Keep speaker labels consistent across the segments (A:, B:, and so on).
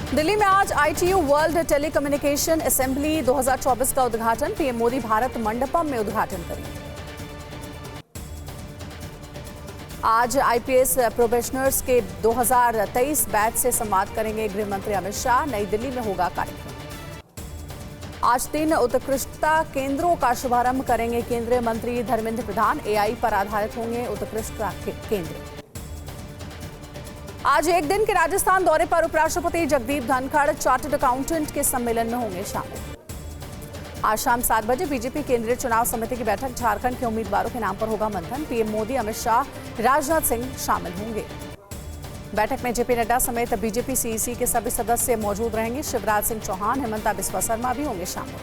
A: दिल्ली में आज ITU world telecommunication assembly 2024 का उद्घाटन। पीएम मोदी भारत मंडपम में उद्घाटन करेंगे। आज IPS प्रोबेशनर्स के 2023 बैच से संवाद करेंगे गृह मंत्री अमित शाह। नई दिल्ली में होगा कार्यक्रम। आज 3 उत्कृष्टता केंद्रों का शुभारंभ करेंगे केंद्रीय मंत्री धर्मेंद्र प्रधान। AI पर आधारित होंगे उत्कृष्टता केंद्र। आज एक दिन के राजस्थान दौरे पर उपराष्ट्रपति जगदीप धनखड़ चार्टर्ड अकाउंटेंट के सम्मेलन में होंगे शामिल। आज शाम 7 बजे बीजेपी केंद्रीय चुनाव समिति की बैठक। झारखंड के उम्मीदवारों के नाम पर होगा मंथन। पीएम मोदी, अमित शाह, राजनाथ सिंह शामिल होंगे। बैठक में जेपी नड्डा समेत बीजेपी CEC के सभी सदस्य मौजूद रहेंगे। शिवराज सिंह चौहान, हेमंता बिस्वा शर्मा भी होंगे शामिल।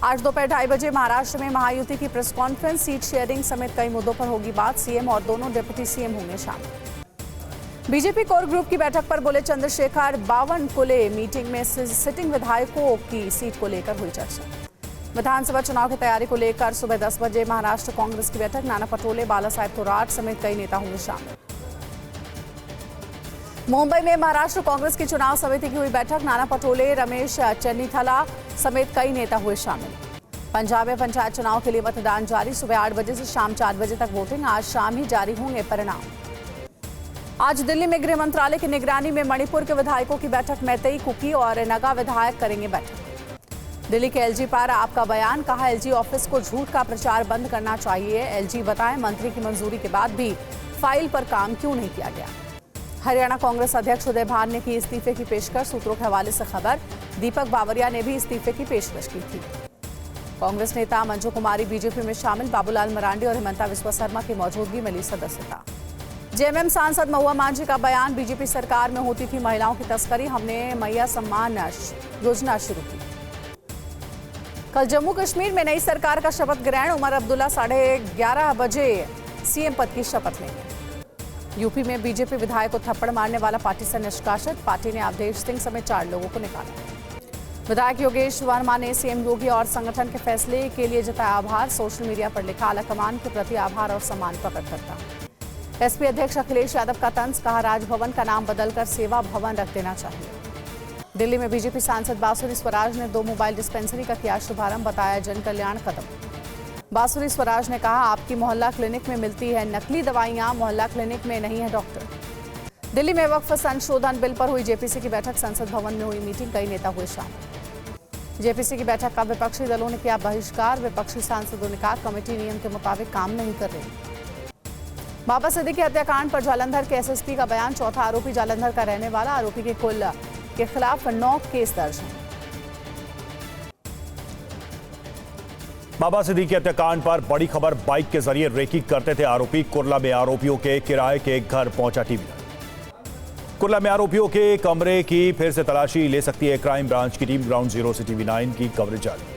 A: आज दोपहर 2:30 बजे महाराष्ट्र में महायुति की प्रेस कॉन्फ्रेंस। सीट शेयरिंग समेत कई मुद्दों पर होगी बात। सीएम और दोनों डिप्टी सीएम होंगे शामिल। बीजेपी कोर ग्रुप की बैठक पर बोले चंद्रशेखर। 52 कुले मीटिंग में सिटिंग विधायकों की सीट को लेकर हुई चर्चा। विधानसभा चुनाव की तैयारी को लेकर सुबह 10 बजे महाराष्ट्र कांग्रेस की बैठक। नाना पटोले, बाला साहेब थोराट समेत कई नेता होंगे शामिल। मुंबई में महाराष्ट्र कांग्रेस की चुनाव समिति की हुई बैठक। नाना पटोले, रमेश चन्नीथला समेत कई नेता हुए शामिल। पंजाब में पंचायत चुनाव के लिए मतदान जारी। सुबह 8 बजे से शाम 4 बजे तक वोटिंग। आज शाम ही जारी होंगे परिणाम। आज दिल्ली में गृह मंत्रालय की निगरानी में मणिपुर के विधायकों की बैठक। मैतेई, कुकी और नगा विधायक करेंगे बैठक। दिल्ली के LG पर आपका बयान। कहा, LG ऑफिस को झूठ का प्रचार बंद करना चाहिए। LG बताएं मंत्री की मंजूरी के बाद भी फाइल पर काम क्यों नहीं किया गया। हरियाणा कांग्रेस अध्यक्ष उदय भान ने की इस्तीफे की पेशकश। सूत्रों के हवाले से खबर। दीपक बावरिया ने भी इस्तीफे की पेशकश की थी। कांग्रेस नेता मंजू कुमारी बीजेपी में शामिल। बाबूलाल मरांडी और हेमंता बिस्वा शर्मा की मौजूदगी में ली सदस्यता। JMM सांसद महुआ मांझी का बयान। बीजेपी सरकार में होती थी महिलाओं की तस्करी, हमने मैया सम्मान योजना शुरू की। कल जम्मू कश्मीर में नई सरकार का शपथ ग्रहण। उमर अब्दुल्ला 11:30 बजे CM पद की शपथ लेंगे। यूपी में बीजेपी विधायक को थप्पड़ मारने वाला पार्टी से निष्कासित। पार्टी ने अवधेश सिंह समेत 4 लोगों को निकाला। विधायक योगेश वर्मा ने CM योगी और संगठन के फैसले के लिए जताया आभार। सोशल मीडिया पर लिखा, आलाकमान के प्रति आभार और सम्मान प्रकट करता। SP अध्यक्ष अखिलेश यादव का तंज। कहा, राजभवन का नाम बदलकर सेवा भवन रख देना चाहिए। दिल्ली में बीजेपी सांसद बांसुरी स्वराज ने 2 मोबाइल डिस्पेंसरी का किया शुभारंभ। बताया जन कल्याण कदम। बांसुरी स्वराज ने कहा, आपकी मोहल्ला क्लिनिक में मिलती है नकली दवाइयां, मोहल्ला क्लिनिक में नहीं है डॉक्टर। दिल्ली में वक्फ संशोधन बिल पर हुई JPC की बैठक। संसद भवन में हुई मीटिंग। कई नेता हुए शामिल। JPC की बैठक का विपक्षी दलों ने किया बहिष्कार। विपक्षी सांसदों ने कहा, कमेटी नियम के मुताबिक काम नहीं कर रही। बाबा सिद्दीकी हत्याकांड पर जालंधर के SSP का बयान। चौथा आरोपी जालंधर का रहने वाला। आरोपी के कुल के खिलाफ 9 केस दर्ज हैं।
B: बाबा सिद्दीकी हत्याकांड पर बड़ी खबर। बाइक के जरिए रेकी करते थे आरोपी। कुर्ला में आरोपियों के किराए के घर पहुंचा टीवी। कुर्ला में आरोपियों के कमरे की फिर से तलाशी ले सकती है क्राइम ब्रांच की टीम। ग्राउंड जीरो से TV9 की कवरेज जारी।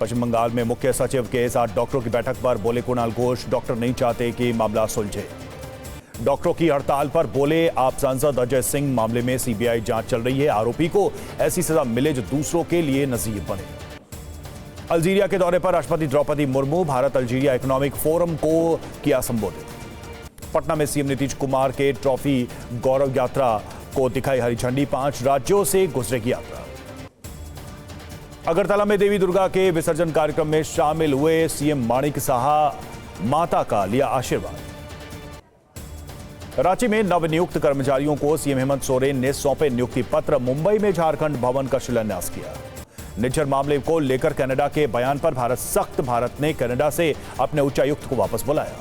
B: पश्चिम बंगाल में मुख्य सचिव के साथ डॉक्टरों की बैठक पर बोले कुणाल घोष, डॉक्टर नहीं चाहते कि मामला सुलझे। डॉक्टरों की हड़ताल पर बोले आप सांसद अजय सिंह, मामले में CBI जांच चल रही है। आरोपी को ऐसी सजा मिले जो दूसरों के लिए नजीर बने। अल्जीरिया के दौरे पर राष्ट्रपति Draupadi Murmu. Bharat Algeria economic forum को किया संबोधित। पटना में CM नीतीश कुमार के ट्रॉफी गौरव यात्रा को दिखाई हरी झंडी। 5 राज्यों से गुजरेगी यात्रा। अगरतला में देवी दुर्गा के विसर्जन कार्यक्रम में शामिल हुए CM माणिक साहा। माता का लिया आशीर्वाद। रांची में नवनियुक्त कर्मचारियों को CM हेमंत सोरेन ने सौंपे नियुक्ति पत्र। मुंबई में झारखंड भवन का शिलान्यास किया। निज्जर मामले को लेकर कनाडा के बयान पर भारत सख्त। भारत ने कनाडा से अपने उच्चायुक्त को वापस बुलाया।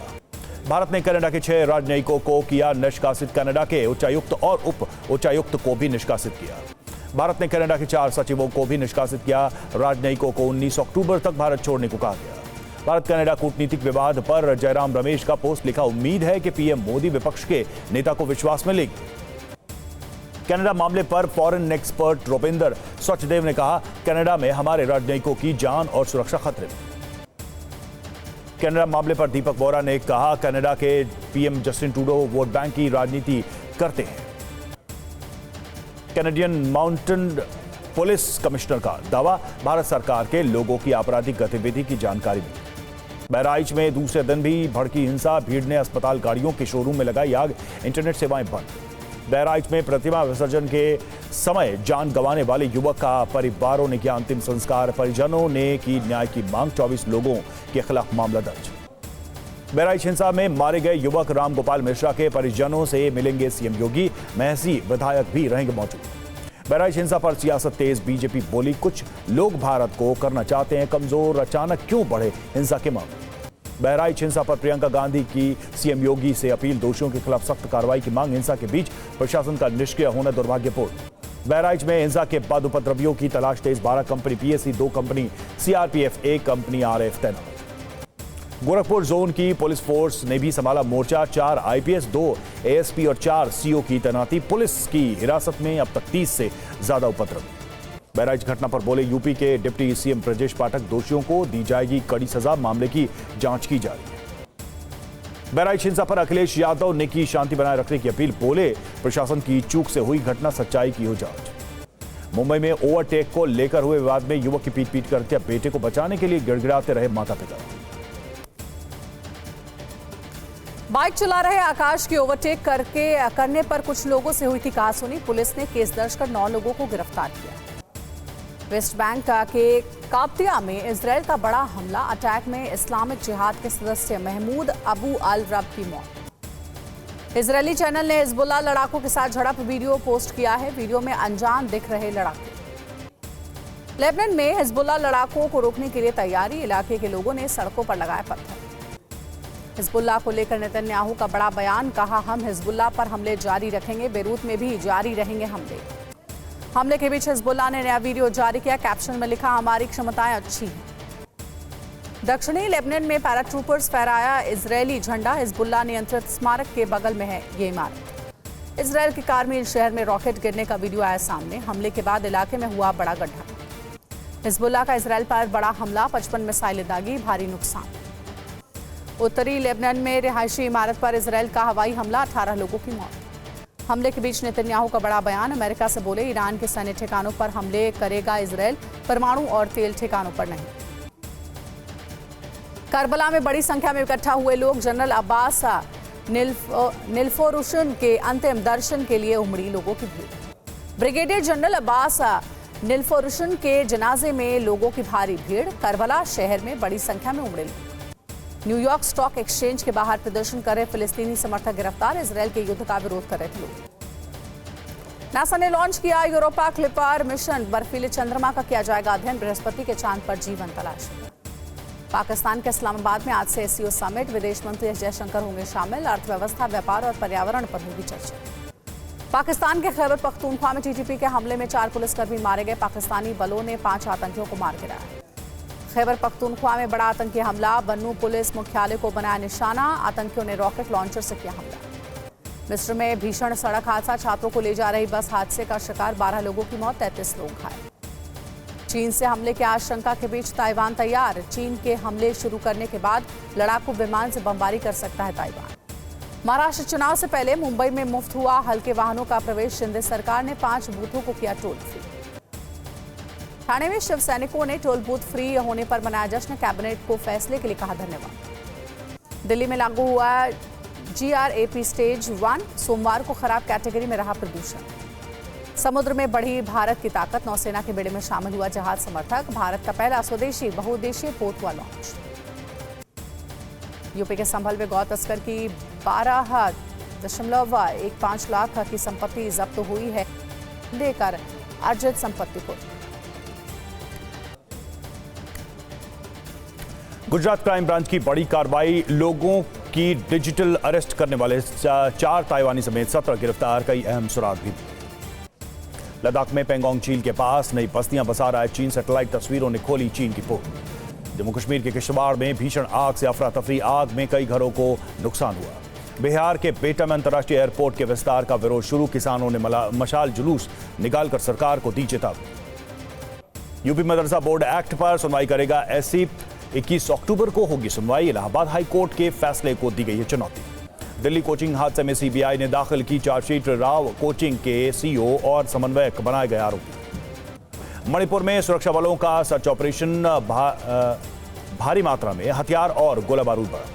B: भारत ने कनाडा के 6 राजनयिकों को किया निष्कासित। कनाडा के उच्चायुक्त और उप उच्चायुक्त को भी निष्कासित किया। भारत ने कनाडा के 4 सचिवों को भी निष्कासित किया। राजनयिकों को 19 अक्टूबर तक भारत छोड़ने को कहा गया। भारत कनाडा कूटनीतिक विवाद पर जयराम रमेश का पोस्ट लिखा, उम्मीद है कि PM मोदी विपक्ष के नेता को विश्वास में लेंगे। कनाडा मामले पर फॉरेन एक्सपर्ट रूपेंद्र सचदेव ने कहा, कनाडा में हमारे राजनयिकों की जान और सुरक्षा खतरे में। कनाडा मामले पर दीपक बोरा ने कहा, कनाडा के PM Justin Trudeau vote bank की राजनीति करते हैं। कैनेडियन माउंटेन पुलिस कमिश्नर का दावा, भारत सरकार के लोगों की आपराधिक गतिविधि की जानकारी मिली। बहराइच में दूसरे दिन भी भड़की हिंसा। भीड़ ने अस्पताल गाड़ियों के शोरूम में लगाई आग। इंटरनेट सेवाएं बंद। बहराइच में प्रतिमा विसर्जन के समय जान गंवाने वाले युवक का परिवारों ने किया अंतिम संस्कार। परिजनों ने की न्याय की मांग। 24 लोगों के खिलाफ मामला दर्ज। बहराइच हिंसा में मारे गए युवक रामगोपाल मिश्रा के परिजनों से मिलेंगे सीएम योगी। महसी विधायक भी रहेंगे मौजूद। बहराइच हिंसा पर सियासत तेज। बीजेपी बोली, कुछ लोग भारत को करना चाहते हैं कमजोर, अचानक क्यों बढ़े हिंसा के मामले। बहराइच हिंसा पर प्रियंका गांधी की सीएम योगी से अपील। दोषियों के खिलाफ सख्त कार्रवाई की मांग। हिंसा के बीच प्रशासन का निष्क्रिय होना दुर्भाग्यपूर्ण। बहराइच में हिंसा के बाद उपद्रवियों की तलाश तेज। 12 company PSC, 2 company CRPF, 1 company RF तैनात। गोरखपुर जोन की पुलिस फोर्स ने भी संभाला मोर्चा। 4 आईपीएस, 2 एएसपी और 4 सीओ की तैनाती। पुलिस की हिरासत में अब तक 30 से ज्यादा उपद्रवी। बहराइच घटना पर बोले यूपी के डिप्टी सीएम ब्रजेश पाठक, दोषियों को दी जाएगी कड़ी सजा। मामले की जांच की जा रही है। बहराइच हिंसा पर अखिलेश यादव ने की शांति बनाए रखने की अपील। बोले, प्रशासन की चूक से हुई घटना, सच्चाई की हो जांच। मुंबई में ओवरटेक को लेकर हुए विवाद में युवक की पीट कर हत्या। बेटे को बचाने के लिए गिड़गिड़ाते रहे माता पिता।
A: बाइक चला रहे आकाश की ओवरटेक करने पर कुछ लोगों से हुई थी कहासुनी। पुलिस ने केस दर्ज कर 9 लोगों को गिरफ्तार किया। वेस्ट बैंक के काप्तिया में इजराइल का बड़ा हमला। अटैक में इस्लामिक जिहाद के सदस्य महमूद अबू अल रब की मौत। इजरायली चैनल ने हिजबुल्लाह लड़ाकों के साथ झड़प वीडियो पोस्ट किया है। वीडियो में अनजान दिख रहे लड़ाके। लेबनान में हिजबुल्लाह लड़ाकों को रोकने के लिए तैयारी। इलाके के लोगों ने सड़कों पर लगाए पत्थर। हिजबुल्लाह को लेकर नेतन्याहू का बड़ा बयान। कहा, हम हिजबुल्लाह पर हमले जारी रखेंगे। बेरूत में भी जारी रहेंगे हमले। हमले के बीच हिजबुल्लाह ने नया वीडियो जारी किया। कैप्शन में लिखा, हमारी क्षमताएं अच्छी हैं। दक्षिणी लेबनान में पैराट्रूपर्स फहराया इजरायली झंडा। हिजबुल्लाह नियंत्रित स्मारक के बगल में है ये इमारत। इजरायल के कारमिल शहर में रॉकेट गिरने का वीडियो आया सामने। हमले के बाद इलाके में हुआ बड़ा गड्ढा। हिजबुल्लाह का इजरायल पर बड़ा हमला। 55 मिसाइलें दागी, भारी नुकसान। उत्तरी लेबनान में रिहायशी इमारत पर इजरायल का हवाई हमला। 18 लोगों की मौत। हमले के बीच नेतन्याहू का बड़ा बयान। अमेरिका से बोले, ईरान के सैन्य ठिकानों पर हमले करेगा इजरायल, परमाणु और तेल ठिकानों पर नहीं। करबला में बड़ी संख्या में इकट्ठा हुए लोग। जनरल अब्बास निल्फोरुशन के अंतिम दर्शन के लिए उमड़ी लोगों की भीड़। ब्रिगेडियर जनरल अब्बास निल्फोरुशन के जनाजे में लोगों की भारी भीड़। करबला शहर में बड़ी संख्या में उमड़े लोग। न्यूयॉर्क स्टॉक एक्सचेंज के बाहर प्रदर्शन कर रहे फिलिस्तीनी समर्थक गिरफ्तार। इजरायल के युद्ध का विरोध कर रहे थे लोग। नासा ने लॉन्च किया यूरोपा क्लिपर मिशन। बर्फीले चंद्रमा का किया जाएगा अध्ययन। बृहस्पति के चांद पर जीवन तलाश। पाकिस्तान के इस्लामाबाद में आज से एससीओ समिट। विदेश मंत्री एस जयशंकर होंगे शामिल। अर्थव्यवस्था, व्यापार और पर्यावरण पर होगी चर्चा। पाकिस्तान के खैबर पख्तूनख्वा में टीटीपी के हमले में 4 पुलिसकर्मी मारे गए। पाकिस्तानी बलों ने 5 आतंकियों को मार गिराया। खैबर पख्तूनख्वा में बड़ा आतंकी हमला। बन्नू पुलिस मुख्यालय को बनाया निशाना। आतंकियों ने रॉकेट लॉन्चर से किया हमला। मिस्र में भीषण सड़क हादसा। छात्रों को ले जा रही बस हादसे का शिकार। 12 लोगों की मौत, 33 लोग घायल। चीन से हमले की आशंका के बीच ताइवान तैयार। चीन के हमले शुरू करने के बाद लड़ाकू विमान से बमबारी कर सकता है ताइवान। महाराष्ट्र चुनाव से पहले मुंबई में मुफ्त हुआ हल्के वाहनों का प्रवेश। शिंदे सरकार ने 5 बूथों को किया टोल फ्री। ठाणे में शिव सैनिकों ने टोल बूथ फ्री होने पर मनाया जश्न। कैबिनेट को फैसले के लिए कहा धन्यवाद। दिल्ली में लागू हुआ GRAP स्टेज 1। सोमवार को खराब कैटेगरी में रहा प्रदूषण। समुद्र में बढ़ी भारत की ताकत। नौसेना के बेड़े में शामिल हुआ जहाज समर्थक। भारत का पहला स्वदेशी बहुउद्देशीय पोत हुआ लॉन्च। यूपी के संभल में गौ तस्कर की 12.15 लाख की संपत्ति जब्त हुई है। देकर अर्जित संपत्ति को।
B: गुजरात क्राइम ब्रांच की बड़ी कार्रवाई। लोगों की डिजिटल अरेस्ट करने वाले 4 ताइवानी समेत 17 गिरफ्तार। कई अहम सुराग भी। लद्दाख में पेंगोंग झील के पास नई बस्तियां बसा रहा है चीन। सैटेलाइट तस्वीरों ने खोली चीन की पोल। जम्मू कश्मीर के किश्तवाड़ में भीषण आग से अफरा तफरी। आग में कई घरों को नुकसान हुआ। बिहार के बेटा में अंतर्राष्ट्रीय एयरपोर्ट के विस्तार का विरोध शुरू। किसानों ने मशाल जुलूस निकालकर सरकार को दी चेतावनी। यूपी मदरसा बोर्ड एक्ट पर सुनवाई करेगा एससी। 21 अक्टूबर को होगी सुनवाई। इलाहाबाद हाई कोर्ट के फैसले को दी गई है चुनौती। दिल्ली कोचिंग हादसे में सीबीआई ने दाखिल की चार्जशीट। राव कोचिंग के सीईओ और समन्वयक बनाए गए आरोपी। मणिपुर में सुरक्षा बलों का सर्च ऑपरेशन। भारी मात्रा में हथियार और गोला बारूद बरामद।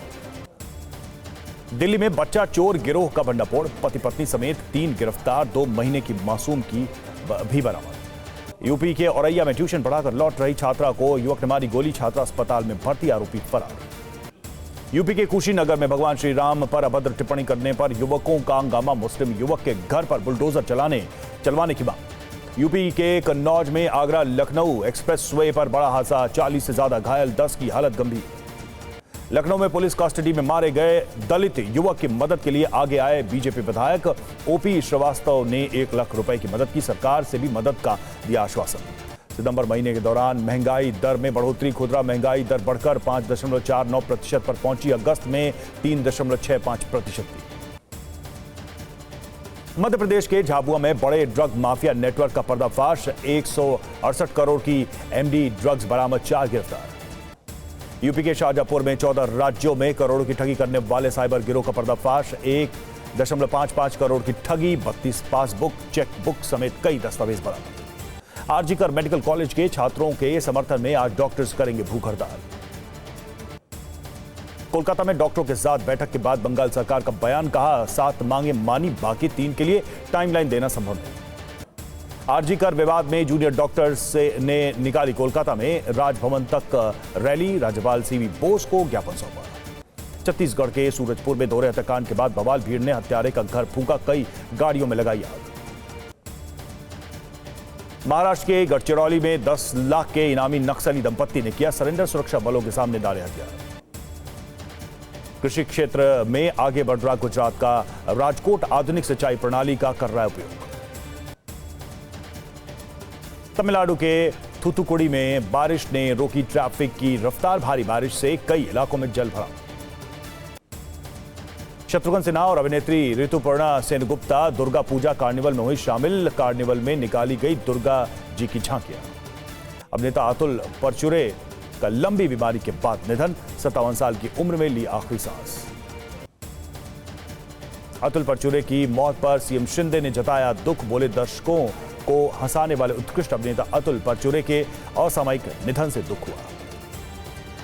B: दिल्ली में बच्चा चोर गिरोह का भंडाफोड़, पति पत्नी समेत 3 गिरफ्तार, 2 महीने की मासूम की भी बरामद। यूपी के औरैया में ट्यूशन पढ़ाकर लौट रही छात्रा को युवक ने मारी गोली, छात्रा अस्पताल में भर्ती, आरोपी फरार। यूपी के कुशीनगर में भगवान श्री राम पर अभद्र टिप्पणी करने पर युवकों का हंगामा, मुस्लिम युवक के घर पर बुलडोजर चलवाने की मांग। यूपी के कन्नौज में आगरा लखनऊ एक्सप्रेसवे पर बड़ा हादसा, 40 से ज्यादा घायल, 10 की हालत गंभीर। लखनऊ में पुलिस कस्टडी में मारे गए दलित युवक की मदद के लिए आगे आए बीजेपी विधायक ओपी श्रीवास्तव ने 1 लाख रुपए की मदद की, सरकार से भी मदद का दिया आश्वासन। सितंबर महीने के दौरान महंगाई दर में बढ़ोतरी, खुदरा महंगाई दर बढ़कर 5.49% पर पहुंची, अगस्त में 3.65% थी। मध्य प्रदेश के झाबुआ में बड़े ड्रग माफिया नेटवर्क का पर्दाफाश, 168 करोड़ की एमडी ड्रग्स बरामद, 4 गिरफ्तार। यूपी के शाहजहांपुर में 14 राज्यों में करोड़ों की ठगी करने वाले साइबर गिरोह का पर्दाफाश, 1.55 करोड़ की ठगी, 32 पासबुक, चेकबुक समेत कई दस्तावेज बरामद। आरजीकर मेडिकल कॉलेज के छात्रों के समर्थन में आज डॉक्टर्स करेंगे भूख हड़ताल। कोलकाता में डॉक्टरों के साथ बैठक के बाद बंगाल सरकार का बयान, कहा 7 मांगे मानी, बाकी 3 के लिए टाइमलाइन देना संभव नहीं। आरजीकर विवाद में जूनियर डॉक्टर्स ने निकाली कोलकाता में राजभवन तक रैली, राज्यपाल सीवी बोस को ज्ञापन सौंपा। छत्तीसगढ़ के सूरजपुर में दोहरे हत्याकांड के बाद बवाल, भीड़ ने हत्यारे का घर फूंका, कई गाड़ियों में लगाई आग। महाराष्ट्र के गढ़चिरौली में 10 लाख के इनामी नक्सली दंपत्ति ने किया सरेंडर, सुरक्षा बलों के सामने डाले हथियार। कृषि क्षेत्र में आगे बढ़ रहा गुजरात का राजकोट आधुनिक सिंचाई प्रणाली का कर रहा है उपयोग। तमिलनाडु के थूथुकुड़ी में बारिश ने रोकी ट्रैफिक की रफ्तार, भारी बारिश से कई इलाकों में जल भराव। शत्रुघ्न सिन्हा और अभिनेत्री ऋतुपर्णा सेनगुप्ता दुर्गा पूजा कार्निवल में हुई शामिल, कार्निवल में निकाली गई दुर्गा जी की झांकियां। अभिनेता अतुल परचुरे का लंबी बीमारी के बाद निधन, 57 साल की उम्र में ली आखिरी सांस। अतुल परचुरे की मौत पर सीएम शिंदे ने जताया दुख, बोले दर्शकों को हंसाने वाले उत्कृष्ट अभिनेता अतुल परचुरे के असामयिक निधन से दुख हुआ।